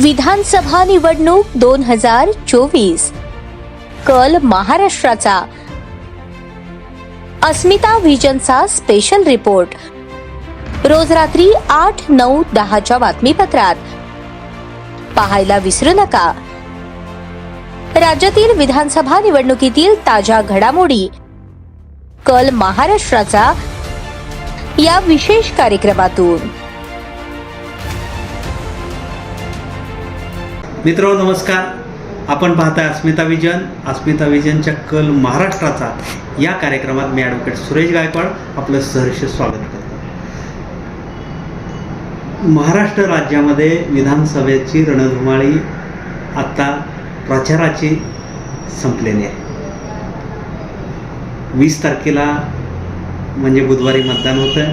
विधानसभा निवडणूक 2024 कल महाराष्ट्राचा। अस्मिता व्हिजनचा स्पेशल रिपोर्ट रोज रात्री 8, 9, 10च्या बातमीपत्रात पाहायला विसरू नका। राज्यातील विधानसभा निवडणुकीतील ताज्या घडामोडी कल महाराष्ट्राचा या विशेष कार्यक्रमातून। मित्रांनो नमस्कार, आपण पाहताय अस्मिता विजनच्या कल महाराष्ट्राचा या कार्यक्रमात मी ॲडव्होकेट सुरेश गायकवाड आपलं सहर्ष स्वागत करतो। महाराष्ट्र राज्यामध्ये विधानसभेची रणधुमाळी आता प्रचाराची संपलेली आहे। 20 तारखेला म्हणजे बुधवारी मतदान होतं।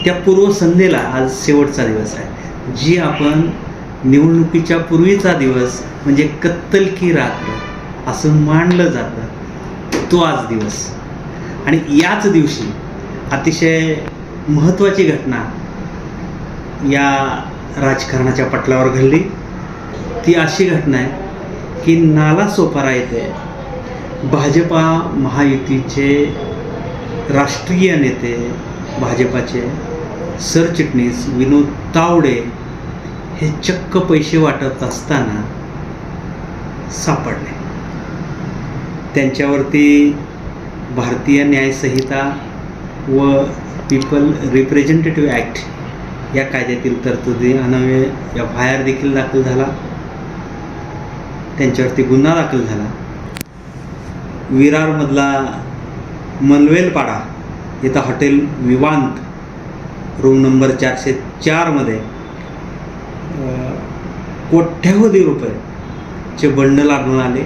त्या पूर्वसंध्येला आज शेवटचा दिवस आहे, जी आपण निवडणुकीच्या पूर्वीचा दिवस म्हणजे कत्तल की रात्र असं मानलं जातं, तो आज दिवस। आणि याच दिवशी अतिशय महत्त्वाची घटना या राजकारणाच्या पटलावर घडली। ती अशी घटना आहे की नालासोपारा येथे भाजपा महायुतीचे राष्ट्रीय नेते, भाजपाचे सरचिटणीस विनोद तावडे हे चक्क पैसे वाटत असताना सापडले। त्यांच्यावरती भारतीय न्यायसंहिता व पीपल रिप्रेझेंटेटिव्ह ॲक्ट या कायद्यातील तरतुदी अन्वये FIR देखील दाखल झाला। त्यांच्यावरती गुन्हा दाखल झाला। विरारमधला मनवेलपाडा इथं हॉटेल विवांत रूम नंबर 404 मध्ये कोट्यवधी रुपयाचे बंडल आढळून आले।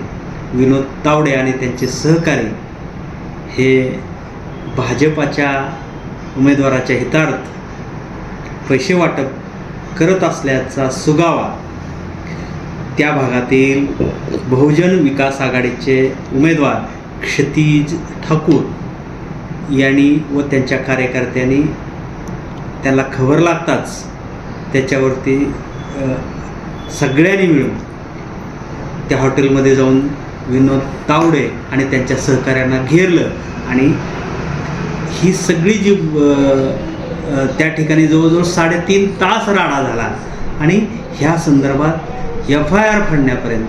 विनोद तावडे आणि त्यांचे सहकारी हे भाजपाच्या उमेदवाराच्या हितार्थ पैसे वाटप करत असल्याचा सुगावा त्या भागातील बहुजन विकास आघाडीचे उमेदवार क्षितिज ठाकूर यांनी व त्यांच्या कार्यकर्त्यांनी त्याला खबर लागताच त्याच्यावरती सगळ्यांनी मिळून त्या हॉटेलमध्ये जाऊन विनोद तावडे आणि त्यांच्या सहकाऱ्यांना घेरलं आणि ही सगळी जी त्या ठिकाणी जवळजवळ 3.5 तास राडा झाला आणि ह्या संदर्भात FIR फाडण्यापर्यंत,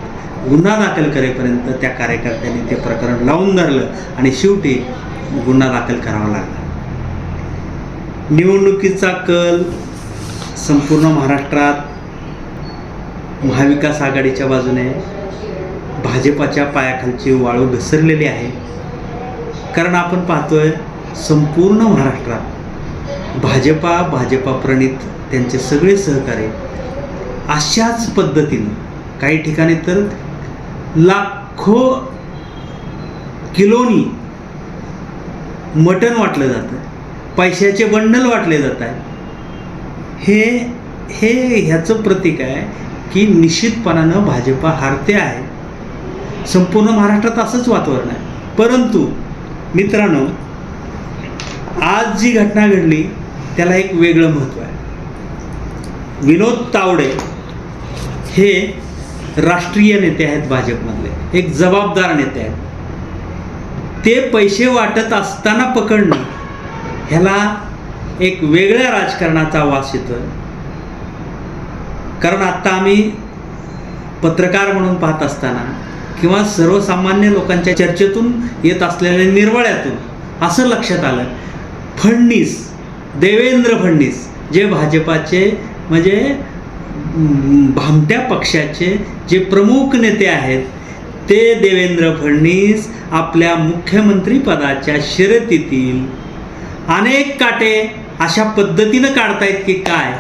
गुन्हा दाखल करेपर्यंत त्या कार्यकर्त्यांनी ते प्रकरण लावून धरलं आणि शेवटी गुन्हा दाखल करावा लागला। निवडणुकीचा कल संपूर्ण महाराष्ट्रात महाविकास आघाडीच्या बाजूने भाजपाच्या पायाखालची वाळू घसरलेली आहे। कारण आपण पाहतोय संपूर्ण महाराष्ट्रात भाजपा प्रणित त्यांचे सगळे सहकारी अशाच पद्धतीने काही ठिकाणी तर लाखो किलोनी मटण वाटलं जातं, पैशाचे बंडल वाटले जात आहे। हे ह्याचं प्रतीक आहे की निश्चितपणानं भाजपा हारते आहे। संपूर्ण महाराष्ट्रात असंच वातावरण आहे। परंतु मित्रांनो, आज जी घटना घडली त्याला एक वेगळं महत्त्व आहे। विनोद तावडे हे राष्ट्रीय नेते आहेत, भाजपमधले एक जबाबदार नेते आहेत। ते पैसे वाटत असताना पकडणं ह्याला एक वेगळ्या राजकारणाचा वास येतोय। कारण आत्ता आम्ही पत्रकार म्हणून पाहत असताना किंवा सर्वसामान्य लोकांच्या चर्चेतून येत असलेल्या निर्वाळ्यातून असं लक्षात आलं, देवेंद्र फडणवीस जे भाजपाचे म्हणजे भामट्या पक्षाचे जे प्रमुख नेते आहेत, ते देवेंद्र फडणवीस आपल्या मुख्यमंत्री पदाच्या शर्यतीतील अनेक काटे अशा पद्धतीनं काढतायत की काय,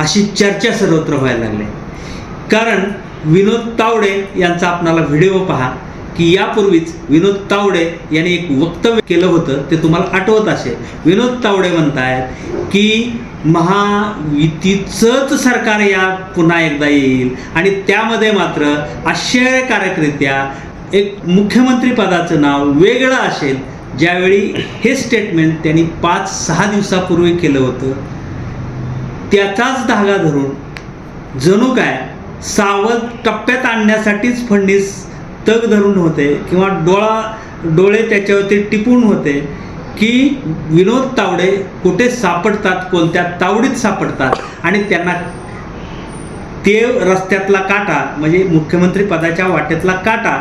अशी चर्चा सर्वत्र व्हायला लागली। कारण विनोद तावडे यांचा आपणाला व्हिडिओ पहा की यापूर्वीच विनोद तावडे यांनी एक वक्तव्य केलं होतं, ते तुम्हाला आठवत असेल। विनोद तावडे म्हणतायत की महायुतीचंच सरकार या पुन्हा एकदा येईल आणि त्यामध्ये मात्र आश्चर्यकारकरित्या एक मुख्यमंत्री पदाचं नाव वेगळं असेल। ज्यावेळी हे स्टेटमेंट त्यांनी 5-6 दिवसापूर्वी केलं होतं, त्याचाच धागा धरून जणू काय सावध टप्प्यात आणण्यासाठीच फडणवीस तग धरून होते किंवा डोळे त्याच्यावरती टिपून होते की विनोद तावडे कुठे सापडतात, कोणत्या तावडीत सापडतात आणि त्यांना ते रस्त्यातला काटा म्हणजे मुख्यमंत्री पदाच्या वाटेतला काटा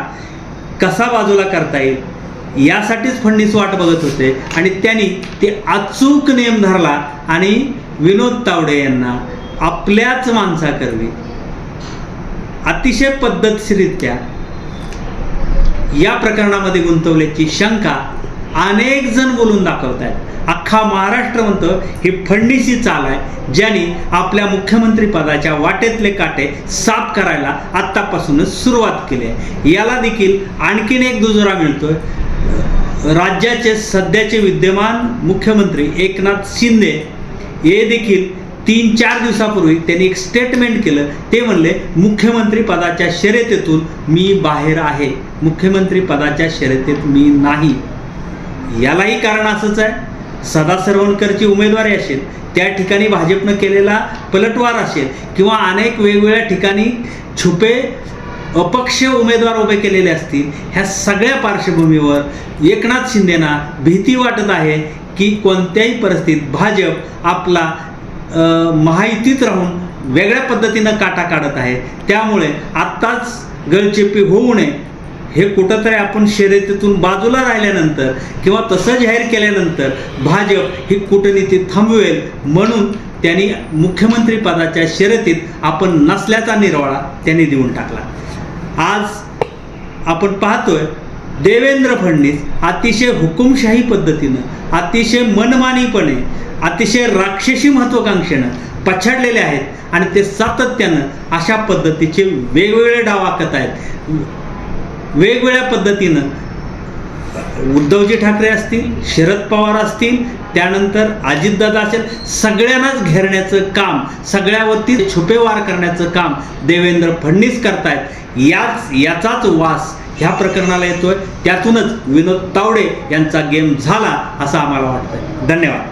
कसा बाजूला करता येईल यासाठीच फडणवीस वाट बघत होते. आणि त्यांनी ते अचूक नियम धरला आणि विनोद तावडे यांना आपल्याच माणसाकरवी अतिशय पद्धतशीररित्या या प्रकरणामध्ये गुंतवल्याची शंका अनेक जण बोलून दाखवत आहेत. अख्खा महाराष्ट्र म्हणतो ही फडणवीसी चाल आहे ज्यांनी आपल्या मुख्यमंत्री पदाच्या वाटेतले काटे साफ करायला आत्तापासूनच सुरुवात केली आहे. याला देखील आणखीन एक दुजोरा मिळतोय. राज्याचे सध्याचे विद्यमान मुख्यमंत्री एकनाथ शिंदे हे देखील 3-4 दिवसापूर्वी त्यांनी एक स्टेटमेंट केलं. ते म्हणले मुख्यमंत्री पदाच्या शर्यतीतून मी बाहेर आहे, मुख्यमंत्री पदाच्या शर्यतीत मी नाही. यालाही कारण असंच आहे. सदा सरवणकरची उमेदवारी असेल, त्या ठिकाणी भाजपनं केलेला पलटवार असेल किंवा अनेक वेगवेगळ्या ठिकाणी छुपे अपक्ष उमेदवार उभे केलेले असतील, ह्या सगळ्या पार्श्वभूमीवर एकनाथ शिंदेना भीती वाटत आहे की कोणत्याही परिस्थितीत भाजप आपला महायुतीत राहून वेगळ्या पद्धतीनं काटा काढत आहे. त्यामुळे आत्ताच गळचेपी होऊ नये, हे कुठंतरी आपण शर्यतीतून बाजूला राहिल्यानंतर किंवा तसं जाहीर केल्यानंतर भाजप ही कूटनीती थांबवेल म्हणून त्यांनी मुख्यमंत्री पदाच्या शर्यतीत आपण नसल्याचा निर्वाळा त्यांनी देऊन टाकला. आज आपण पाहतोय देवेंद्र फडणवीस अतिशय हुकुमशाही पद्धतीनं, अतिशय मनमानीपणे, अतिशय राक्षसी महत्त्वाकांक्षेनं पछाडलेले आहेत आणि ते सातत्यानं अशा पद्धतीचे वेगवेगळे डाव आखत आहेत. वेगवेगळ्या पद्धतीनं उद्धवजी ठाकरे असतील, शरद पवार असतील, त्यानंतर अजितदादा असेल, सगळ्यांनाच घेरण्याचं काम, सगळ्यावरती छुपे वार करण्याचं काम देवेंद्र फडणवीस करतायत. याचाच वास ह्या प्रकरणाला येतोय. त्यातूनच विनोद तावडे यांचा गेम झाला असं आम्हाला वाटतंय. धन्यवाद.